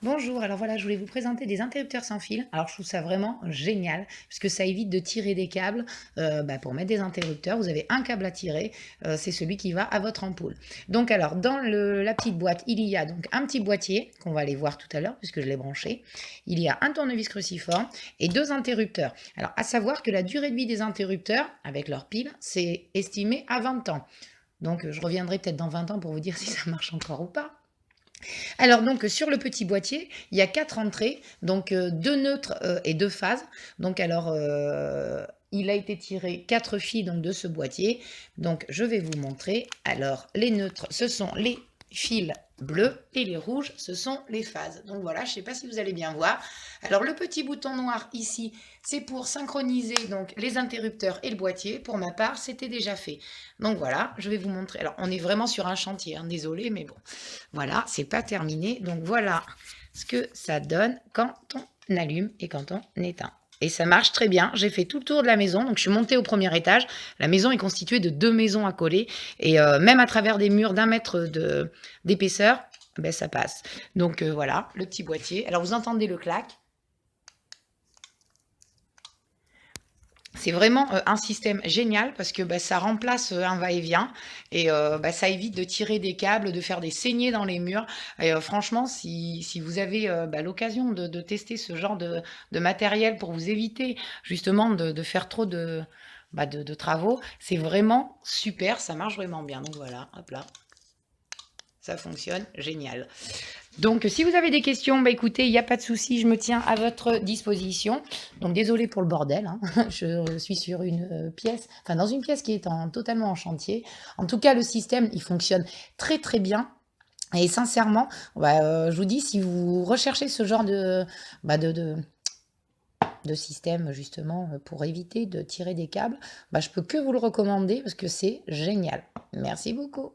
Bonjour, alors voilà, je voulais vous présenter des interrupteurs sans fil. Alors je trouve ça vraiment génial, puisque ça évite de tirer des câbles pour mettre des interrupteurs. Vous avez un câble à tirer, c'est celui qui va à votre ampoule. Donc alors, dans la petite boîte, il y a donc un petit boîtier, qu'on va aller voir tout à l'heure, puisque je l'ai branché. Il y a un tournevis cruciforme et deux interrupteurs. Alors à savoir que la durée de vie des interrupteurs, avec leur pile, c'est estimé à 20 ans. Donc je reviendrai peut-être dans 20 ans pour vous dire si ça marche encore ou pas. Alors donc sur le petit boîtier, il y a 4 entrées, donc 2 neutres, et 2 phases. Donc alors, il a été tiré 4 fils donc de ce boîtier. Donc je vais vous montrer. Alors les neutres, ce sont les fils bleus et les rouges, ce sont les phases. Donc voilà, je ne sais pas si vous allez bien voir. Alors le petit bouton noir ici, c'est pour synchroniser donc les interrupteurs et le boîtier. Pour ma part, c'était déjà fait. Donc voilà, je vais vous montrer. Alors on est vraiment sur un chantier, hein, désolé, mais bon. Voilà, c'est pas terminé. Donc voilà ce que ça donne quand on allume et quand on éteint. Et ça marche très bien. J'ai fait tout le tour de la maison. Donc je suis montée au premier étage. La maison est constituée de 2 maisons à coller. Et même à travers des murs d'1 mètre d'épaisseur, ben, ça passe. Donc voilà, le petit boîtier. Alors vous entendez le clac. C'est vraiment un système génial parce que ça remplace un va-et-vient et ça évite de tirer des câbles, de faire des saignées dans les murs. Et franchement, si vous avez l'occasion de tester ce genre de matériel pour vous éviter justement de faire trop de travaux, c'est vraiment super, ça marche vraiment bien. Donc voilà, hop là, ça fonctionne génial. Donc, si vous avez des questions, écoutez, il n'y a pas de souci, je me tiens à votre disposition. Donc, désolée pour le bordel, hein. Je suis sur une pièce, enfin dans une pièce qui est totalement en chantier. En tout cas, le système, il fonctionne très très bien. Et sincèrement, je vous dis, si vous recherchez ce genre bah, de, de, de système justement pour éviter de tirer des câbles, je peux que vous le recommander parce que c'est génial. Merci beaucoup.